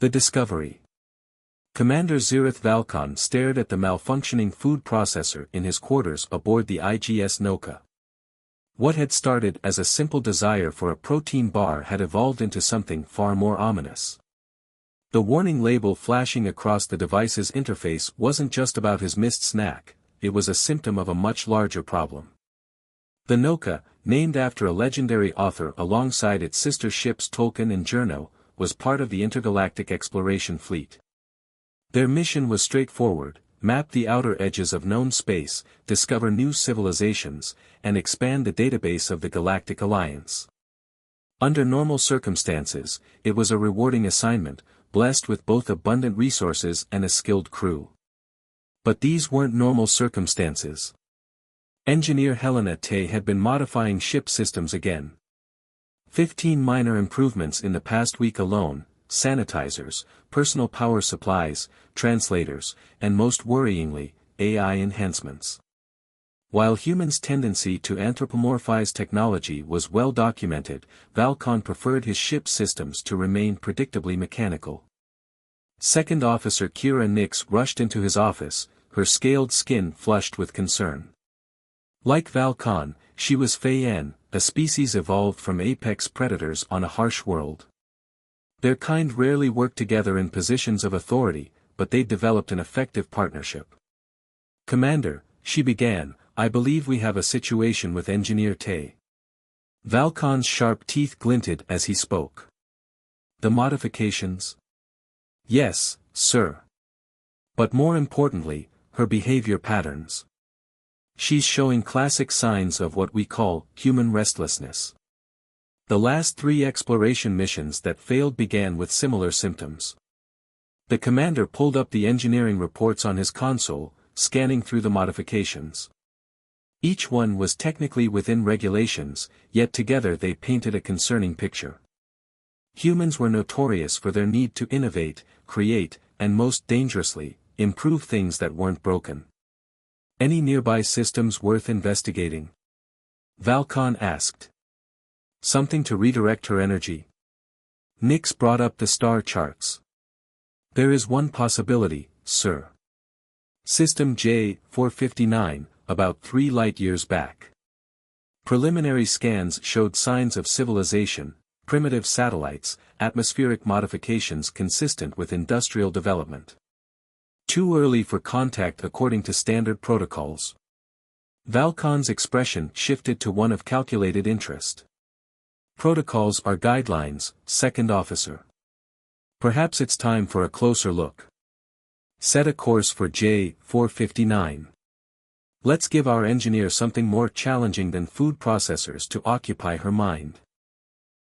The discovery. Commander Val'Khan stared at the malfunctioning food processor in his quarters aboard the IGS Noca. What had started as a simple desire for a protein bar had evolved into something far more ominous. The warning label flashing across the device's interface wasn't just about his missed snack, it was a symptom of a much larger problem. The Noca, named after a legendary author alongside its sister ships Tolkien and Journo, was part of the intergalactic exploration fleet. Their mission was straightforward: map the outer edges of known space, discover new civilizations, and expand the database of the Galactic Alliance. Under normal circumstances, it was a rewarding assignment, blessed with both abundant resources and a skilled crew. But these weren't normal circumstances. Engineer Helena Tay had been modifying ship systems again. 15 minor improvements in the past week alone: sanitizers, personal power supplies, translators, and most worryingly, AI enhancements. While humans' tendency to anthropomorphize technology was well documented, Val'Khan preferred his ship systems to remain predictably mechanical. Second Officer Kira Nix rushed into his office, her scaled skin flushed with concern. Like Val'Khan, she was Fei-En, a species evolved from apex predators on a harsh world. Their kind rarely worked together in positions of authority, but they developed an effective partnership. "Commander," she began, "I believe we have a situation with Engineer Tay." Val'Khan's sharp teeth glinted as he spoke. "The modifications?" "Yes, sir. But more importantly, her behavior patterns. She's showing classic signs of what we call human restlessness. The last 3 exploration missions that failed began with similar symptoms." The commander pulled up the engineering reports on his console, scanning through the modifications. Each one was technically within regulations, yet together they painted a concerning picture. Humans were notorious for their need to innovate, create, and most dangerously, improve things that weren't broken. "Any nearby systems worth investigating?" Val'Khan asked. "Something to redirect her energy?" Nix brought up the star charts. "There is one possibility, sir. System J-459, about 3 light-years back. Preliminary scans showed signs of civilization, primitive satellites, atmospheric modifications consistent with industrial development. Too early for contact according to standard protocols." Val'Khan's expression shifted to one of calculated interest. "Protocols are guidelines, Second Officer. Perhaps it's time for a closer look. Set a course for J-459. Let's give our engineer something more challenging than food processors to occupy her mind."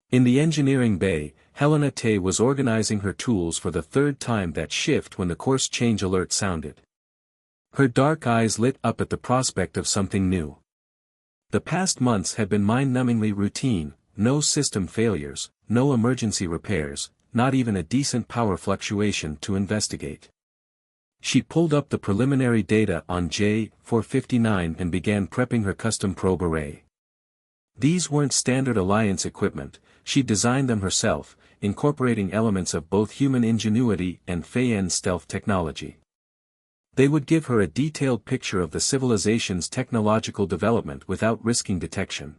In the engineering bay, Helena Tay was organizing her tools for the 3rd time that shift when the course change alert sounded. Her dark eyes lit up at the prospect of something new. The past months had been mind-numbingly routine: no system failures, no emergency repairs, not even a decent power fluctuation to investigate. She pulled up the preliminary data on J-459 and began prepping her custom probe array. These weren't standard Alliance equipment, she designed them herself, incorporating elements of both human ingenuity and Fei-En stealth technology. They would give her a detailed picture of the civilization's technological development without risking detection.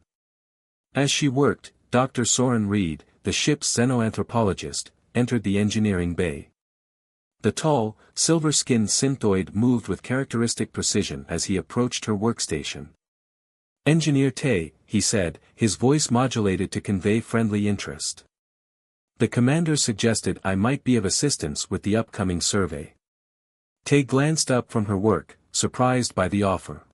As she worked, Dr. Soren Reed, the ship's xenoanthropologist, entered the engineering bay. The tall, silver-skinned synthoid moved with characteristic precision as he approached her workstation. "Engineer Tay," he said, his voice modulated to convey friendly interest. "The commander suggested I might be of assistance with the upcoming survey." Tay glanced up from her work, surprised by the offer.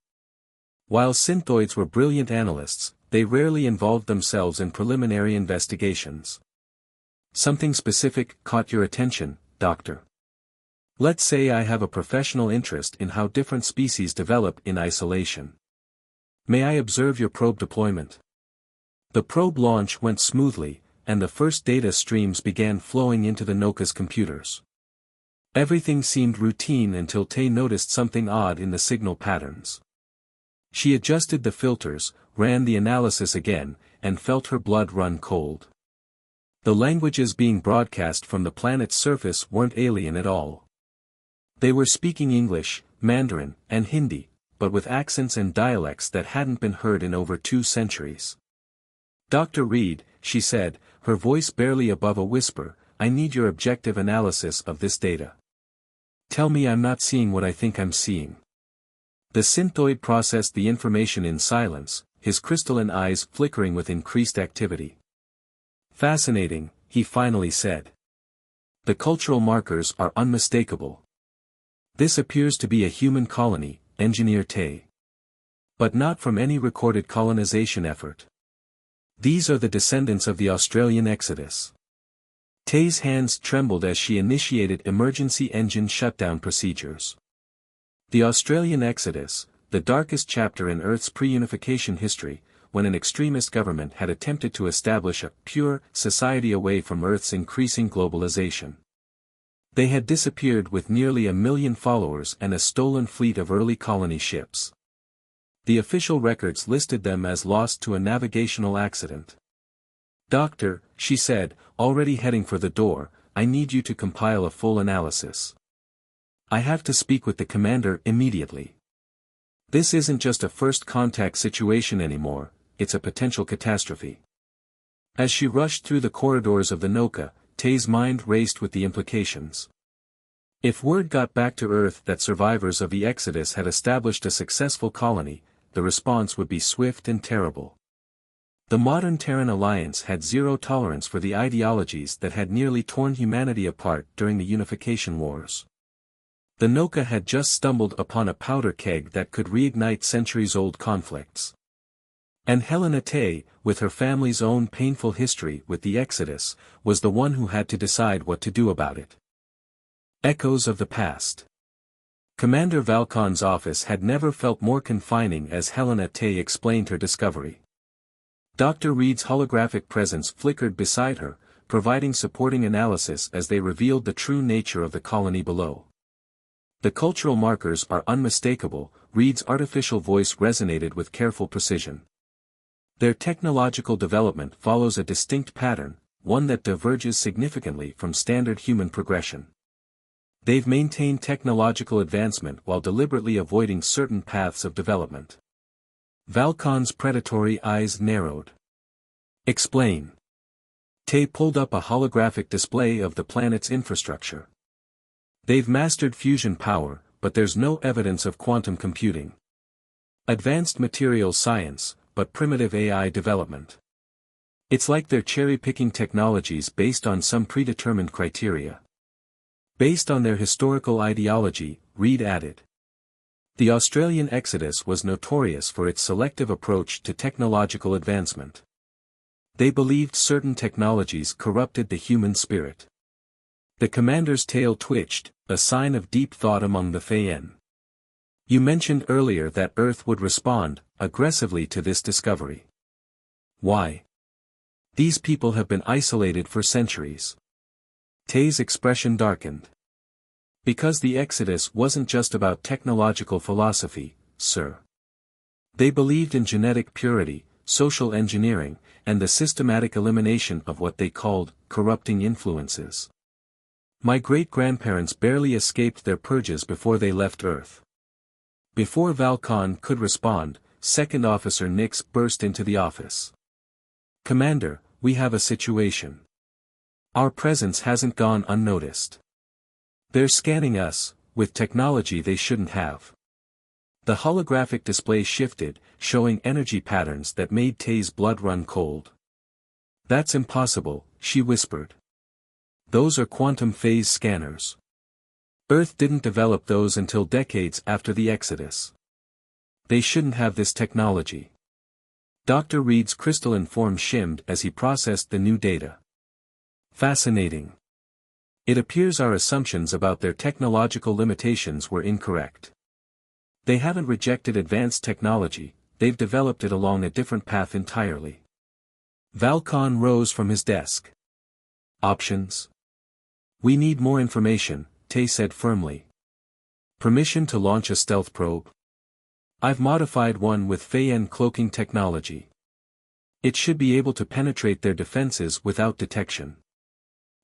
While synthoids were brilliant analysts, they rarely involved themselves in preliminary investigations. "Something specific caught your attention, Doctor?" "Let's say I have a professional interest in how different species develop in isolation. May I observe your probe deployment?" The probe launch went smoothly, and the first data streams began flowing into the Noca's computers. Everything seemed routine until Tay noticed something odd in the signal patterns. She adjusted the filters, ran the analysis again, and felt her blood run cold. The languages being broadcast from the planet's surface weren't alien at all. They were speaking English, Mandarin, and Hindi, but with accents and dialects that hadn't been heard in over 2 centuries. "Dr. Reed," she said, her voice barely above a whisper, "I need your objective analysis of this data. Tell me I'm not seeing what I think I'm seeing." The synthoid processed the information in silence, his crystalline eyes flickering with increased activity. "Fascinating," he finally said. "The cultural markers are unmistakable. This appears to be a human colony, Engineer Tay. But not from any recorded colonization effort. These are the descendants of the Australian Exodus." Tay's hands trembled as she initiated emergency engine shutdown procedures. The Australian Exodus, the darkest chapter in Earth's pre-unification history, when an extremist government had attempted to establish a pure society away from Earth's increasing globalization. They had disappeared with nearly 1 million followers and a stolen fleet of early colony ships. The official records listed them as lost to a navigational accident. "Doctor," she said, already heading for the door, "I need you to compile a full analysis. I have to speak with the commander immediately. This isn't just a first contact situation anymore, it's a potential catastrophe." As she rushed through the corridors of the Noca, Tay's mind raced with the implications. If word got back to Earth that survivors of the Exodus had established a successful colony, the response would be swift and terrible. The modern Terran Alliance had zero tolerance for the ideologies that had nearly torn humanity apart during the unification wars. The Noca had just stumbled upon a powder keg that could reignite centuries-old conflicts. And Helena Tay, with her family's own painful history with the Exodus, was the one who had to decide what to do about it. Echoes of the past. Commander Val'Khan's office had never felt more confining as Helena Tay explained her discovery. Dr. Reed's holographic presence flickered beside her, providing supporting analysis as they revealed the true nature of the colony below. "The cultural markers are unmistakable," Reed's artificial voice resonated with careful precision. "Their technological development follows a distinct pattern, one that diverges significantly from standard human progression. They've maintained technological advancement while deliberately avoiding certain paths of development." Val'Khan's predatory eyes narrowed. "Explain." Tay pulled up a holographic display of the planet's infrastructure. "They've mastered fusion power, but there's no evidence of quantum computing. Advanced materials science, but primitive AI development. It's like they're cherry-picking technologies based on some predetermined criteria. Based on their historical ideology," Reed added. "The Australian Exodus was notorious for its selective approach to technological advancement. They believed certain technologies corrupted the human spirit." The commander's tail twitched, a sign of deep thought among the Fayen. "You mentioned earlier that Earth would respond aggressively to this discovery. Why? These people have been isolated for centuries." Tay's expression darkened. "Because the Exodus wasn't just about technological philosophy, sir. They believed in genetic purity, social engineering, and the systematic elimination of what they called corrupting influences. My great-grandparents barely escaped their purges before they left Earth." Before Val'Khan could respond, Second Officer Nix burst into the office. "Commander, we have a situation. Our presence hasn't gone unnoticed. They're scanning us, with technology they shouldn't have." The holographic display shifted, showing energy patterns that made Tay's blood run cold. "That's impossible," she whispered. "Those are quantum phase scanners. Earth didn't develop those until decades after the Exodus. They shouldn't have this technology." Dr. Reed's crystalline form shimmed as he processed the new data. "Fascinating. It appears our assumptions about their technological limitations were incorrect. They haven't rejected advanced technology, they've developed it along a different path entirely." Val'Khan rose from his desk. "Options? We need more information," Tay said firmly. "Permission to launch a stealth probe? I've modified one with Fayen cloaking technology. It should be able to penetrate their defenses without detection.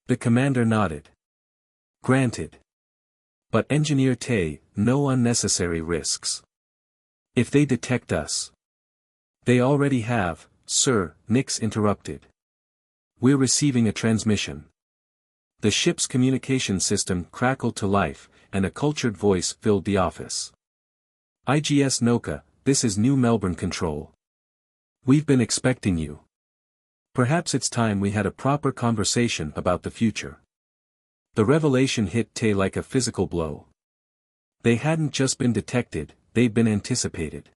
The commander nodded. Granted. But Engineer Tay, no unnecessary risks. If they detect us. They already have, sir, Nix interrupted. We're receiving a transmission. The ship's communication system crackled to life, and a cultured voice filled the office. IGS Noca, this is New Melbourne Control. We've been expecting you. Perhaps it's time we had a proper conversation about the future. The revelation hit Tay like a physical blow. They hadn't just been detected, they'd been anticipated.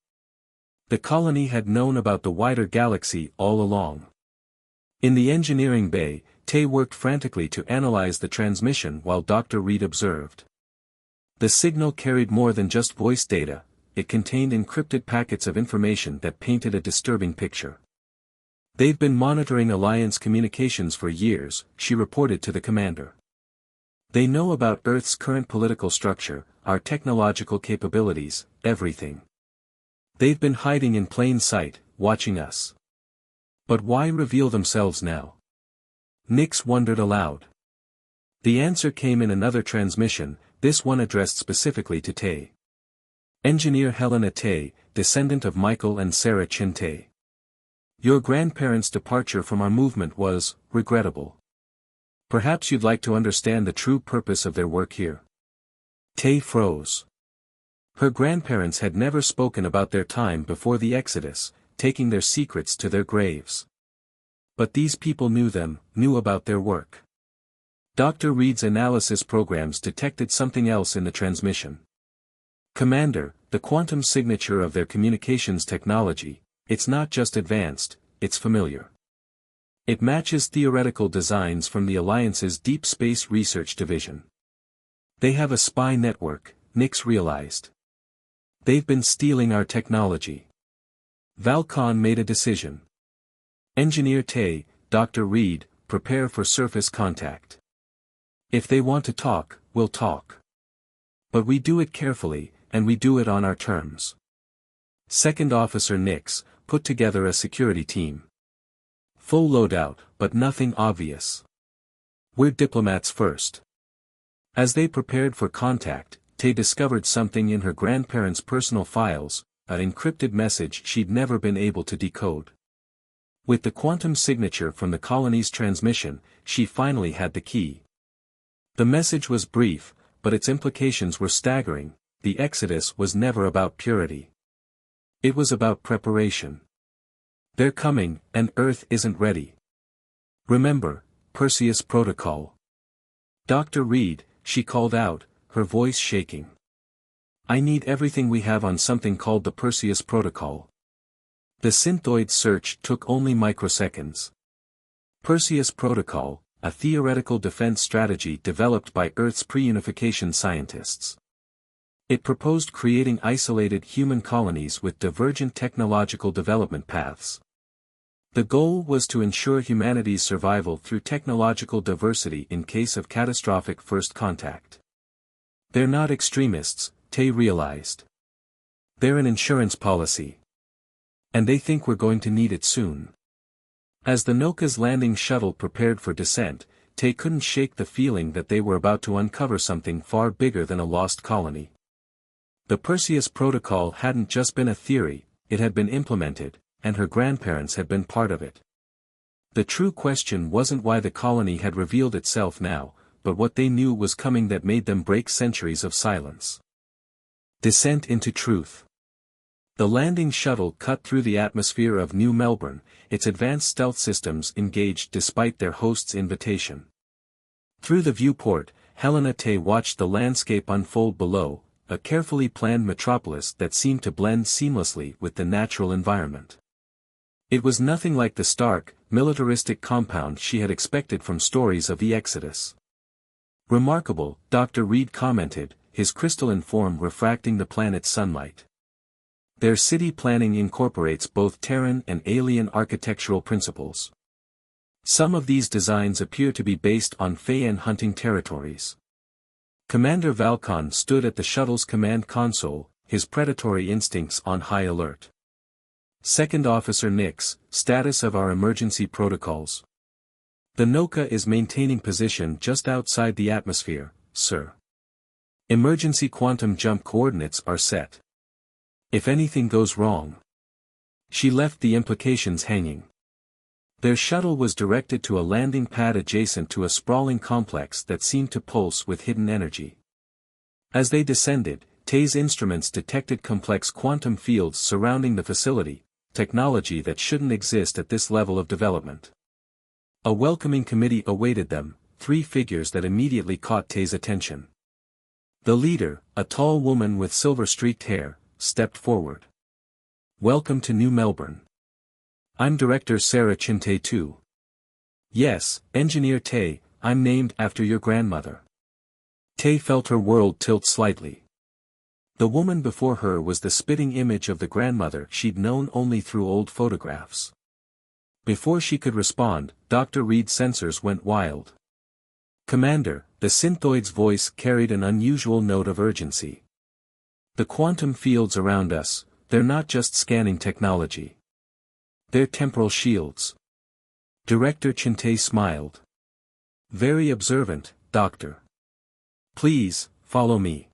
The colony had known about the wider galaxy all along. In the engineering bay, Tay worked frantically to analyze the transmission while Dr. Reed observed. The signal carried more than just voice data, it contained encrypted packets of information that painted a disturbing picture. They've been monitoring Alliance communications for years, she reported to the commander. They know about Earth's current political structure, our technological capabilities, everything. They've been hiding in plain sight, watching us. But why reveal themselves now? Nix wondered aloud. The answer came in another transmission, this one addressed specifically to Tay. Engineer Helena Tay, descendant of Michael and Sarah Chin Tay. Your grandparents' departure from our movement was, regrettable. Perhaps you'd like to understand the true purpose of their work here. Tay froze. Her grandparents had never spoken about their time before the Exodus, taking their secrets to their graves. But these people knew them, knew about their work. Dr. Reed's analysis programs detected something else in the transmission. Commander, the quantum signature of their communications technology, it's not just advanced, it's familiar. It matches theoretical designs from the Alliance's Deep Space Research Division. They have a spy network, Nix realized. They've been stealing our technology. Val'Khan made a decision. Engineer Tay, Dr. Reed, prepare for surface contact. If they want to talk, we'll talk. But we do it carefully, and we do it on our terms. Second Officer Nix, put together a security team. Full loadout, but nothing obvious. We're diplomats first. As they prepared for contact, Tay discovered something in her grandparents' personal files, an encrypted message she'd never been able to decode. With the quantum signature from the colony's transmission, she finally had the key. The message was brief, but its implications were staggering. The Exodus was never about purity. It was about preparation. They're coming, and Earth isn't ready. Remember, Perseus Protocol. Dr. Reed, she called out, her voice shaking. I need everything we have on something called the Perseus Protocol. The synthoid search took only microseconds. Perseus Protocol, a theoretical defense strategy developed by Earth's pre-unification scientists. It proposed creating isolated human colonies with divergent technological development paths. The goal was to ensure humanity's survival through technological diversity in case of catastrophic first contact. They're not extremists, Tay realized. They're an insurance policy. And they think we're going to need it soon. As the Noca's landing shuttle prepared for descent, Tay couldn't shake the feeling that they were about to uncover something far bigger than a lost colony. The Perseus Protocol hadn't just been a theory, it had been implemented, and her grandparents had been part of it. The true question wasn't why the colony had revealed itself now, but what they knew was coming that made them break centuries of silence. Descent into truth. The landing shuttle cut through the atmosphere of New Melbourne, its advanced stealth systems engaged despite their host's invitation. Through the viewport, Helena Tay watched the landscape unfold below, a carefully planned metropolis that seemed to blend seamlessly with the natural environment. It was nothing like the stark, militaristic compound she had expected from stories of the Exodus. Remarkable, Dr. Reed commented, his crystalline form refracting the planet's sunlight. Their city planning incorporates both Terran and alien architectural principles. Some of these designs appear to be based on Feyan hunting territories. Commander Val'Khan stood at the shuttle's command console, his predatory instincts on high alert. Second Officer Nix, status of our emergency protocols. The Noca is maintaining position just outside the atmosphere, sir. Emergency quantum jump coordinates are set. If anything goes wrong. She left the implications hanging. Their shuttle was directed to a landing pad adjacent to a sprawling complex that seemed to pulse with hidden energy. As they descended, Tay's instruments detected complex quantum fields surrounding the facility, technology that shouldn't exist at this level of development. A welcoming committee awaited them, three figures that immediately caught Tay's attention. The leader, a tall woman with silver-streaked hair, stepped forward. Welcome to New Melbourne. I'm Director Sarah Chintay too. Yes, Engineer Tay, I'm named after your grandmother. Tay felt her world tilt slightly. The woman before her was the spitting image of the grandmother she'd known only through old photographs. Before she could respond, Dr. Reed's sensors went wild. Commander, the synthoid's voice carried an unusual note of urgency. The quantum fields around us, they're not just scanning technology. They're temporal shields. Director Chintay smiled. Very observant, Doctor. Please, follow me.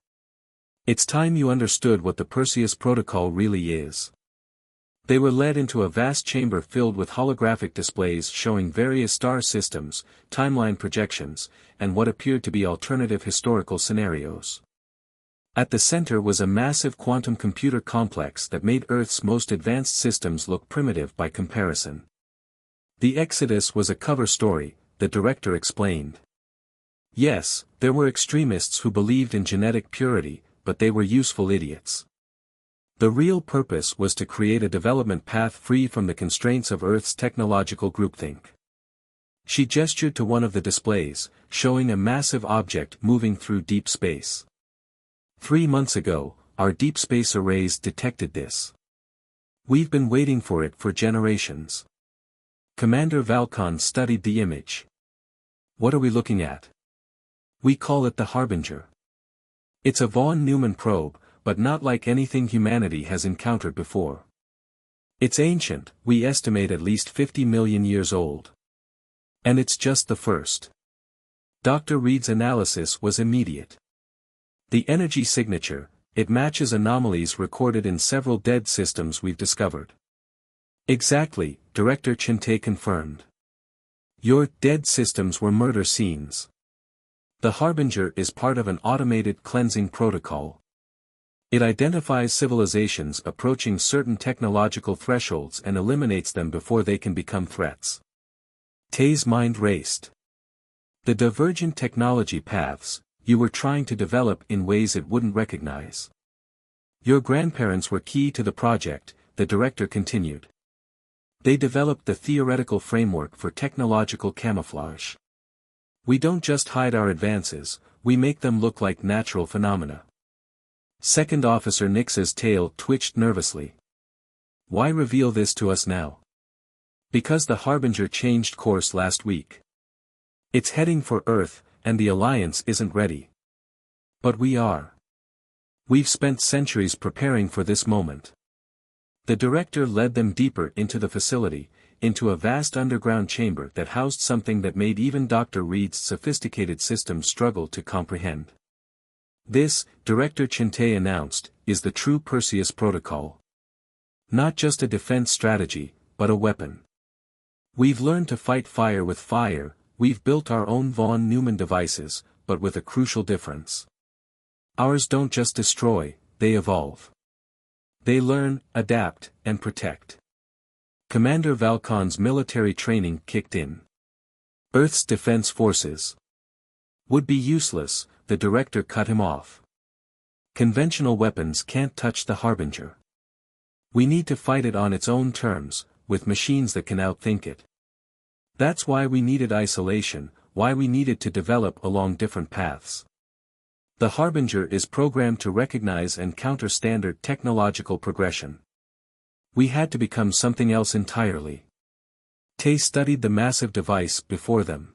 It's time you understood what the Perseus Protocol really is. They were led into a vast chamber filled with holographic displays showing various star systems, timeline projections, and what appeared to be alternative historical scenarios. At the center was a massive quantum computer complex that made Earth's most advanced systems look primitive by comparison. The Exodus was a cover story, the director explained. Yes, there were extremists who believed in genetic purity, but they were useful idiots. The real purpose was to create a development path free from the constraints of Earth's technological groupthink. She gestured to one of the displays, showing a massive object moving through deep space. 3 months ago, our deep space arrays detected this. We've been waiting for it for generations. Commander Val'Khan studied the image. What are we looking at? We call it the Harbinger. It's a von Neumann probe, but not like anything humanity has encountered before. It's ancient, we estimate at least 50 million years old. And it's just the first. Dr. Reed's analysis was immediate. The energy signature, it matches anomalies recorded in several dead systems we've discovered. Exactly, Director Chintay confirmed. Your dead systems were murder scenes. The Harbinger is part of an automated cleansing protocol. It identifies civilizations approaching certain technological thresholds and eliminates them before they can become threats. Tay's mind raced. The divergent technology paths, you were trying to develop in ways it wouldn't recognize. Your grandparents were key to the project, the director continued. They developed the theoretical framework for technological camouflage. We don't just hide our advances, we make them look like natural phenomena. Second Officer Nix's tail twitched nervously. Why reveal this to us now? Because the Harbinger changed course last week. It's heading for Earth, and the Alliance isn't ready. But we are. We've spent centuries preparing for this moment. The director led them deeper into the facility, into a vast underground chamber that housed something that made even Dr. Reed's sophisticated system struggle to comprehend. This, Director Chintay announced, is the true Perseus Protocol. Not just a defense strategy, but a weapon. We've learned to fight fire with fire, we've built our own von Neumann devices, but with a crucial difference. Ours don't just destroy, they evolve. They learn, adapt, and protect. Commander Val'Khan's military training kicked in. Earth's defense forces would be useless, the director cut him off. Conventional weapons can't touch the Harbinger. We need to fight it on its own terms, with machines that can outthink it. That's why we needed isolation, why we needed to develop along different paths. The Harbinger is programmed to recognize and counter standard technological progression. We had to become something else entirely. Tay studied the massive device before them.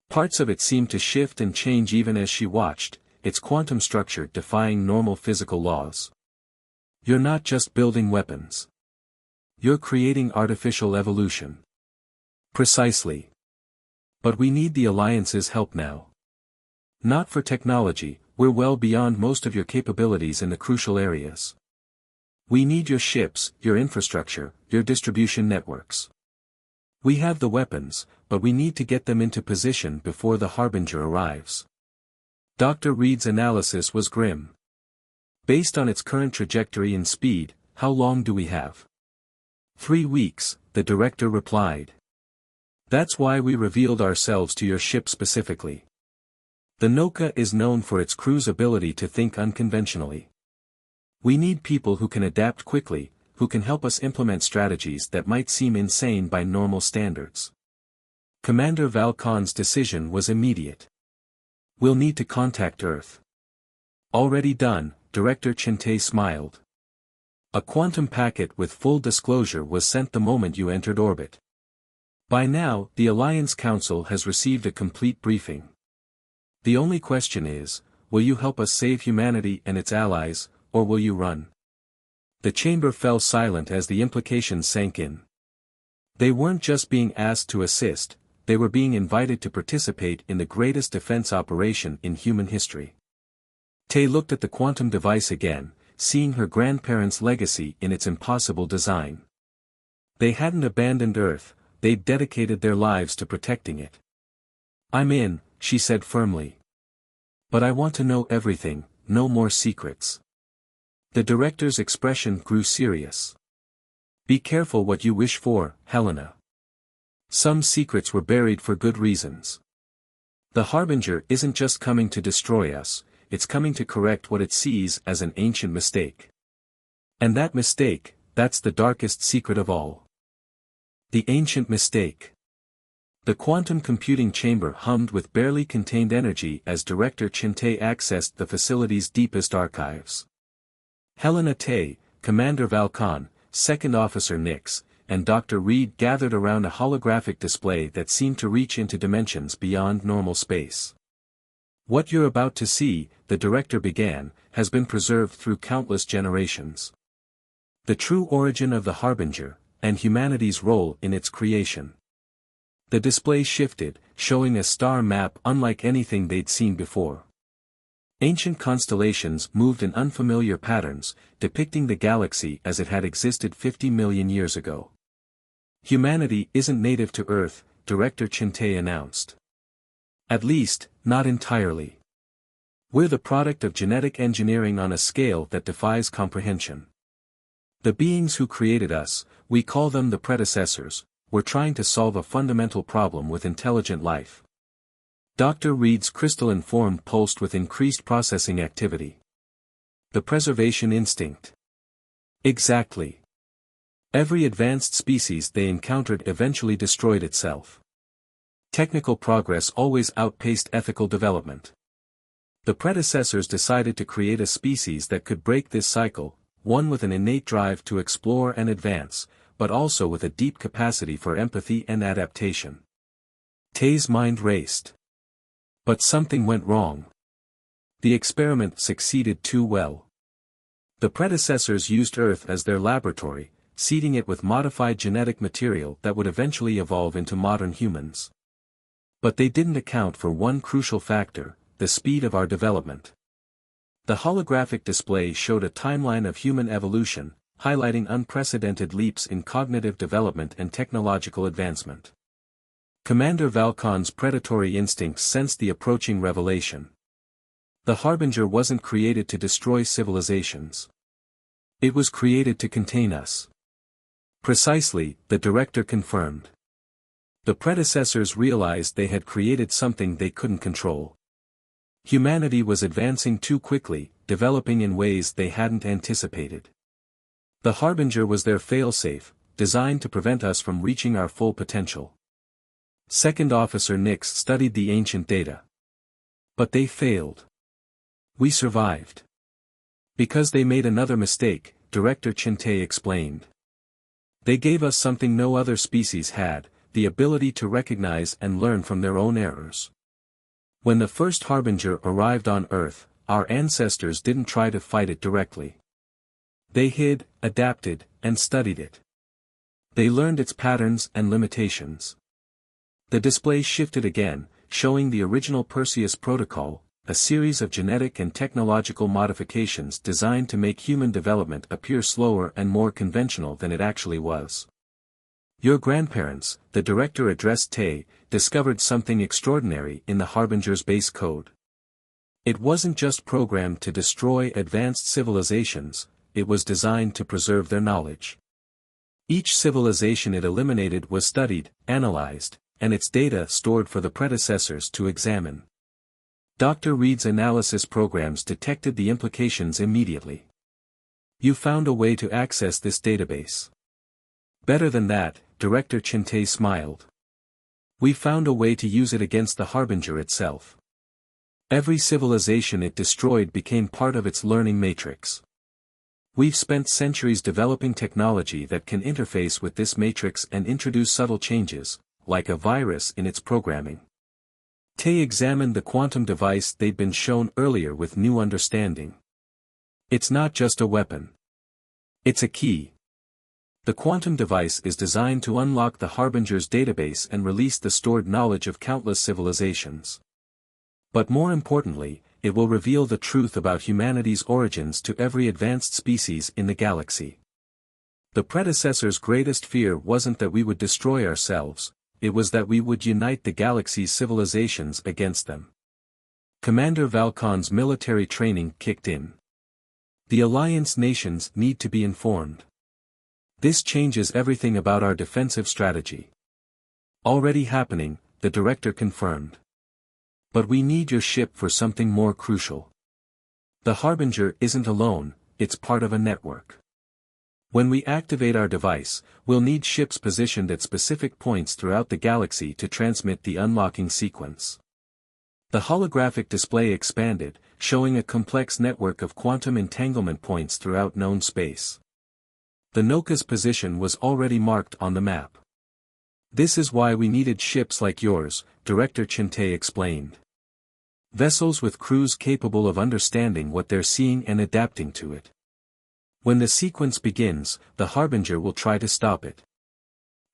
Parts of it seemed to shift and change even as she watched, its quantum structure defying normal physical laws. You're not just building weapons. You're creating artificial evolution. Precisely. But we need the Alliance's help now. Not for technology, we're well beyond most of your capabilities in the crucial areas. We need your ships, your infrastructure, your distribution networks. We have the weapons, but we need to get them into position before the Harbinger arrives. Dr. Reed's analysis was grim. Based on its current trajectory and speed, how long do we have? 3 weeks, the director replied. That's why we revealed ourselves to your ship specifically. The Noca is known for its crew's ability to think unconventionally. We need people who can adapt quickly, who can help us implement strategies that might seem insane by normal standards. Commander Val'Khan's decision was immediate. We'll need to contact Earth. Already done, Director Tay smiled. A quantum packet with full disclosure was sent the moment you entered orbit. By now, the Alliance Council has received a complete briefing. The only question is, will you help us save humanity and its allies, or will you run? The chamber fell silent as the implications sank in. They weren't just being asked to assist, they were being invited to participate in the greatest defense operation in human history. Tay looked at the quantum device again, seeing her grandparents' legacy in its impossible design. They hadn't abandoned Earth, they'd dedicated their lives to protecting it. I'm in, she said firmly. But I want to know everything, no more secrets. The director's expression grew serious. Be careful what you wish for, Helena. Some secrets were buried for good reasons. The Harbinger isn't just coming to destroy us, it's coming to correct what it sees as an ancient mistake. And that mistake, that's the darkest secret of all. The ancient mistake. The quantum computing chamber hummed with barely contained energy as Director Tay accessed the facility's deepest archives. Helena Tay, Commander Val'Khan, Second Officer Nix, and Dr. Reed gathered around a holographic display that seemed to reach into dimensions beyond normal space. What you're about to see, the director began, has been preserved through countless generations. The true origin of the Harbinger, and humanity's role in its creation. The display shifted, showing a star map unlike anything they'd seen before. Ancient constellations moved in unfamiliar patterns, depicting the galaxy as it had existed 50 million years ago. Humanity isn't native to Earth, Director Tay announced. At least, not entirely. We're the product of genetic engineering on a scale that defies comprehension. The beings who created us, we call them the predecessors, were trying to solve a fundamental problem with intelligent life. Dr. Reed's crystalline form pulsed with increased processing activity. The preservation instinct. Exactly. Every advanced species they encountered eventually destroyed itself. Technical progress always outpaced ethical development. The predecessors decided to create a species that could break this cycle, one with an innate drive to explore and advance, but also with a deep capacity for empathy and adaptation. Tay's mind raced. But something went wrong. The experiment succeeded too well. The predecessors used Earth as their laboratory, seeding it with modified genetic material that would eventually evolve into modern humans. But they didn't account for one crucial factor, the speed of our development. The holographic display showed a timeline of human evolution, highlighting unprecedented leaps in cognitive development and technological advancement. Commander Val'Khan's predatory instincts sensed the approaching revelation. The Harbinger wasn't created to destroy civilizations. It was created to contain us. Precisely, the director confirmed. The predecessors realized they had created something they couldn't control. Humanity was advancing too quickly, developing in ways they hadn't anticipated. The Harbinger was their failsafe, designed to prevent us from reaching our full potential. Second Officer Nix studied the ancient data. But they failed. We survived. Because they made another mistake, Director Tay explained. They gave us something no other species had, the ability to recognize and learn from their own errors. When the first Harbinger arrived on Earth, our ancestors didn't try to fight it directly. They hid, adapted, and studied it. They learned its patterns and limitations. The display shifted again, showing the original Perseus Protocol, a series of genetic and technological modifications designed to make human development appear slower and more conventional than it actually was. Your grandparents, the director addressed Tay, discovered something extraordinary in the Harbinger's base code. It wasn't just programmed to destroy advanced civilizations, it was designed to preserve their knowledge. Each civilization it eliminated was studied, analyzed, and its data stored for the predecessors to examine. Dr. Reed's analysis programs detected the implications immediately. You found a way to access this database. Better than that, Director Tay smiled. We found a way to use it against the Harbinger itself. Every civilization it destroyed became part of its learning matrix. We've spent centuries developing technology that can interface with this matrix and introduce subtle changes, like a virus in its programming. Tay examined the quantum device they'd been shown earlier with new understanding. It's not just a weapon. It's a key. The quantum device is designed to unlock the Harbinger's database and release the stored knowledge of countless civilizations. But more importantly, it will reveal the truth about humanity's origins to every advanced species in the galaxy. The predecessors' greatest fear wasn't that we would destroy ourselves, it was that we would unite the galaxy's civilizations against them. Commander Val'Khan's military training kicked in. The Alliance nations need to be informed. This changes everything about our defensive strategy. Already happening, the director confirmed. But we need your ship for something more crucial. The Harbinger isn't alone, it's part of a network. When we activate our device, we'll need ships positioned at specific points throughout the galaxy to transmit the unlocking sequence. The holographic display expanded, showing a complex network of quantum entanglement points throughout known space. The Noca's position was already marked on the map. This is why we needed ships like yours, Director Tay explained. Vessels with crews capable of understanding what they're seeing and adapting to it. When the sequence begins, the Harbinger will try to stop it.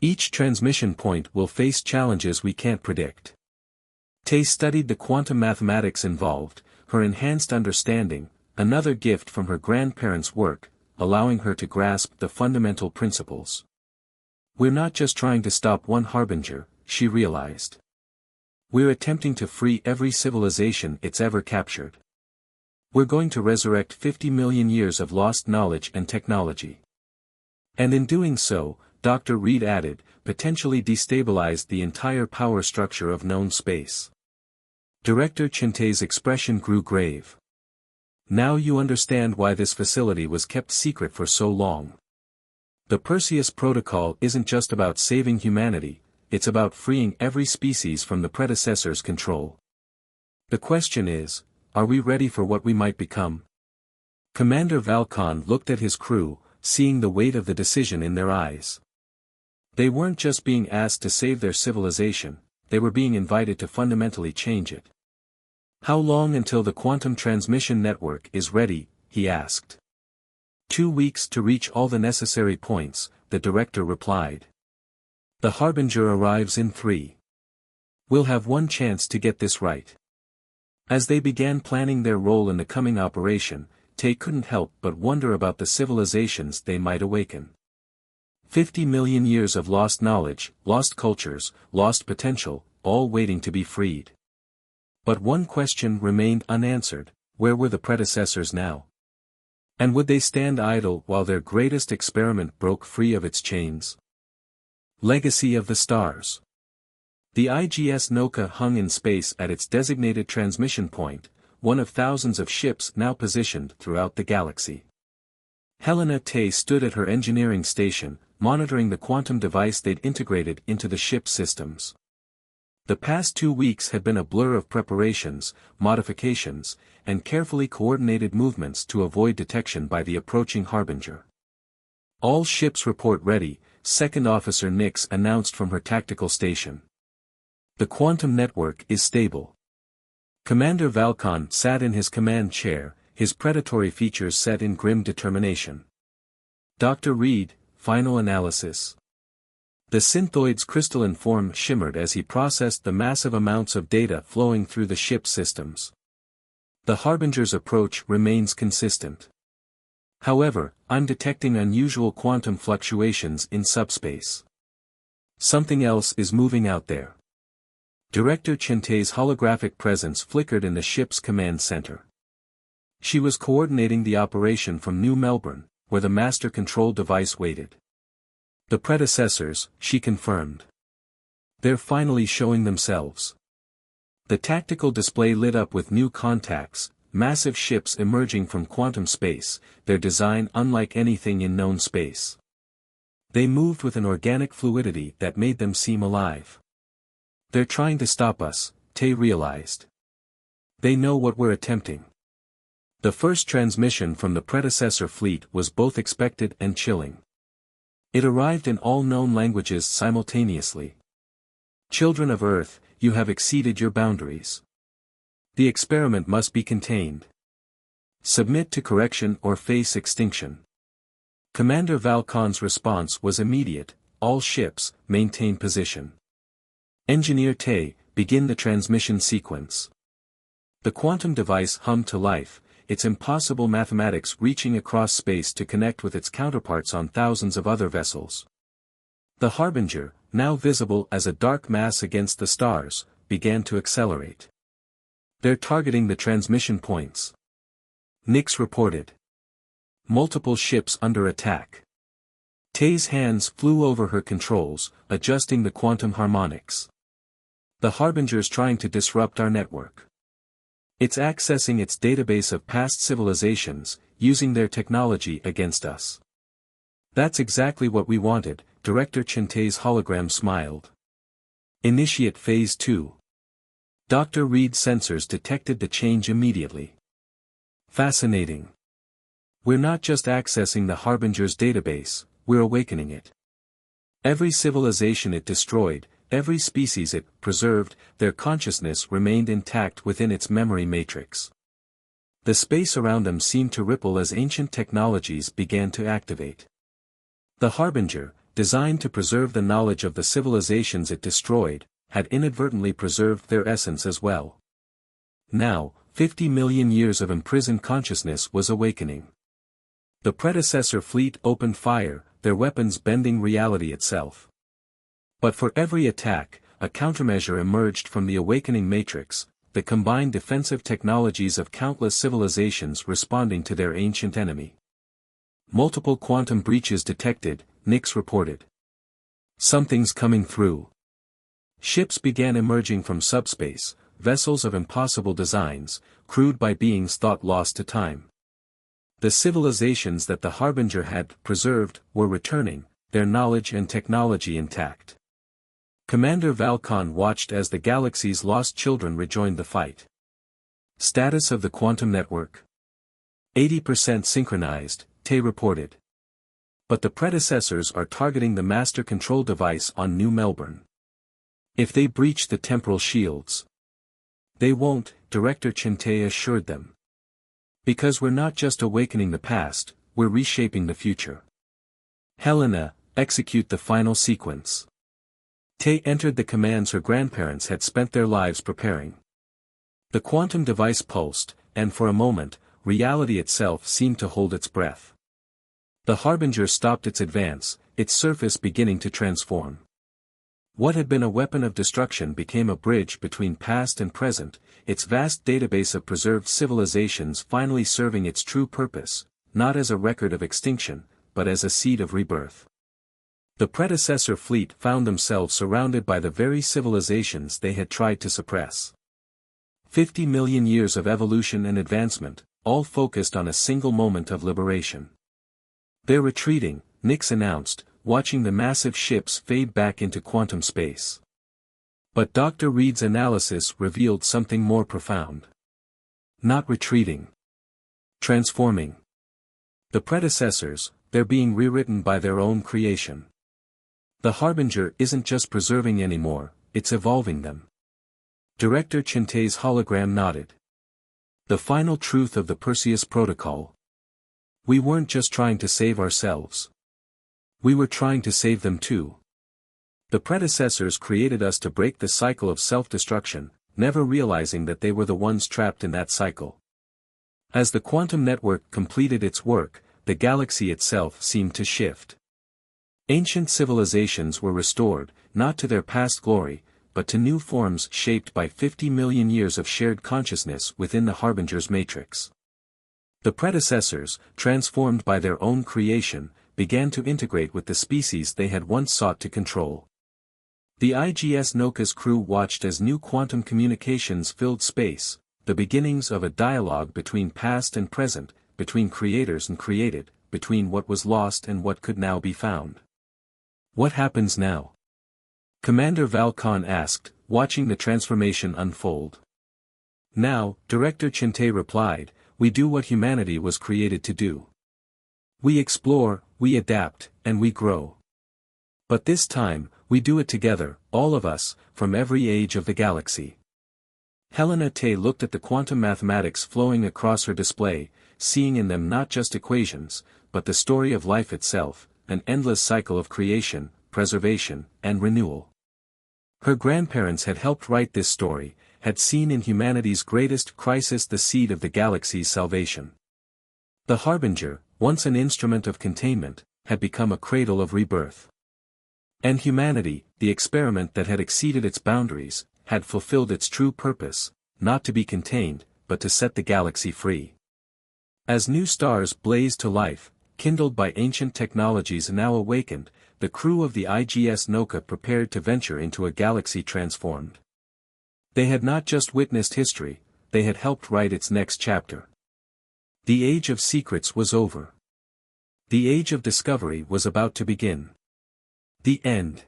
Each transmission point will face challenges we can't predict. Tay studied the quantum mathematics involved, her enhanced understanding, another gift from her grandparents' work, allowing her to grasp the fundamental principles. We're not just trying to stop one Harbinger, she realized. We're attempting to free every civilization it's ever captured. We're going to resurrect 50 million years of lost knowledge and technology. And in doing so, Dr. Reed added, potentially destabilize the entire power structure of known space. Director Tay's expression grew grave. Now you understand why this facility was kept secret for so long. The Perseus Protocol isn't just about saving humanity, it's about freeing every species from the predecessor's control. The question is, are we ready for what we might become? Commander Val'Khan looked at his crew, seeing the weight of the decision in their eyes. They weren't just being asked to save their civilization, they were being invited to fundamentally change it. How long until the quantum transmission network is ready, he asked. 2 weeks to reach all the necessary points, the director replied. The Harbinger arrives in 3. We'll have one chance to get this right. As they began planning their role in the coming operation, Tay couldn't help but wonder about the civilizations they might awaken. 50 million years of lost knowledge, lost cultures, lost potential, all waiting to be freed. But one question remained unanswered, where were the predecessors now? And would they stand idle while their greatest experiment broke free of its chains? Legacy of the Stars. The IGS Noca hung in space at its designated transmission point, one of thousands of ships now positioned throughout the galaxy. Helena Tay stood at her engineering station, monitoring the quantum device they'd integrated into the ship's systems. The past 2 weeks had been a blur of preparations, modifications, and carefully coordinated movements to avoid detection by the approaching Harbinger. All ships report ready, Second Officer Nix announced from her tactical station. The quantum network is stable. Commander Val'Khan sat in his command chair, his predatory features set in grim determination. Dr. Reed, final analysis. The synthoid's crystalline form shimmered as he processed the massive amounts of data flowing through the ship's systems. The Harbinger's approach remains consistent. However, I'm detecting unusual quantum fluctuations in subspace. Something else is moving out there. Director Chintay's holographic presence flickered in the ship's command center. She was coordinating the operation from New Melbourne, where the master control device waited. The predecessors, she confirmed. They're finally showing themselves. The tactical display lit up with new contacts, massive ships emerging from quantum space, their design unlike anything in known space. They moved with an organic fluidity that made them seem alive. They're trying to stop us, Tay realized. They know what we're attempting. The first transmission from the predecessor fleet was both expected and chilling. It arrived in all known languages simultaneously. Children of Earth, you have exceeded your boundaries. The experiment must be contained. Submit to correction or face extinction. Commander Val'Khan's response was immediate: all ships, maintain position. Engineer Tay, begin the transmission sequence. The quantum device hummed to life, its impossible mathematics reaching across space to connect with its counterparts on thousands of other vessels. The Harbinger, now visible as a dark mass against the stars, began to accelerate. They're targeting the transmission points. Nix reported. Multiple ships under attack. Tay's hands flew over her controls, adjusting the quantum harmonics. The Harbinger's trying to disrupt our network. It's accessing its database of past civilizations, using their technology against us. That's exactly what we wanted, Director Chintay's hologram smiled. Initiate Phase 2. Dr. Reed's sensors detected the change immediately. Fascinating. We're not just accessing the Harbinger's database, we're awakening it. Every civilization it destroyed, every species it preserved, their consciousness remained intact within its memory matrix. The space around them seemed to ripple as ancient technologies began to activate. The Harbinger, designed to preserve the knowledge of the civilizations it destroyed, had inadvertently preserved their essence as well. Now, 50 million years of imprisoned consciousness was awakening. The predecessor fleet opened fire, their weapons bending reality itself. But for every attack, a countermeasure emerged from the awakening matrix, the combined defensive technologies of countless civilizations responding to their ancient enemy. Multiple quantum breaches detected, Nix reported. Something's coming through. Ships began emerging from subspace, vessels of impossible designs, crewed by beings thought lost to time. The civilizations that the Harbinger had preserved were returning, their knowledge and technology intact. Commander Val'Khan watched as the galaxy's lost children rejoined the fight. Status of the quantum network. 80% synchronized, Tay reported. But the predecessors are targeting the master control device on New Melbourne. If they breach the temporal shields. They won't, Director Chintay assured them. Because we're not just awakening the past, we're reshaping the future. Helena, execute the final sequence. Tay entered the commands her grandparents had spent their lives preparing. The quantum device pulsed, and for a moment, reality itself seemed to hold its breath. The Harbinger stopped its advance, its surface beginning to transform. What had been a weapon of destruction became a bridge between past and present, its vast database of preserved civilizations finally serving its true purpose, not as a record of extinction, but as a seed of rebirth. The predecessor fleet found themselves surrounded by the very civilizations they had tried to suppress. 50 million years of evolution and advancement, all focused on a single moment of liberation. They're retreating, Nix announced, watching the massive ships fade back into quantum space. But Dr. Reed's analysis revealed something more profound. Not retreating. Transforming. The predecessors, they're being rewritten by their own creation. The Harbinger isn't just preserving anymore, it's evolving them. Director Chintay's hologram nodded. The final truth of the Perseus Protocol. We weren't just trying to save ourselves. We were trying to save them too. The predecessors created us to break the cycle of self-destruction, never realizing that they were the ones trapped in that cycle. As the quantum network completed its work, the galaxy itself seemed to shift. Ancient civilizations were restored, not to their past glory, but to new forms shaped by 50 million years of shared consciousness within the Harbinger's matrix. The predecessors, transformed by their own creation, began to integrate with the species they had once sought to control. The IGS Noca's crew watched as new quantum communications filled space, the beginnings of a dialogue between past and present, between creators and created, between what was lost and what could now be found. What happens now? Commander Val'Khan asked, watching the transformation unfold. Now, Director Chinte replied, we do what humanity was created to do. We explore, we adapt, and we grow. But this time, we do it together, all of us, from every age of the galaxy. Helena Tay looked at the quantum mathematics flowing across her display, seeing in them not just equations, but the story of life itself, an endless cycle of creation, preservation, and renewal. Her grandparents had helped write this story, had seen in humanity's greatest crisis the seed of the galaxy's salvation. The Harbinger, once an instrument of containment, had become a cradle of rebirth. And humanity, the experiment that had exceeded its boundaries, had fulfilled its true purpose, not to be contained, but to set the galaxy free. As new stars blazed to life, kindled by ancient technologies now awakened, the crew of the IGS Noca prepared to venture into a galaxy transformed. They had not just witnessed history, they had helped write its next chapter. The age of secrets was over. The age of discovery was about to begin. The end.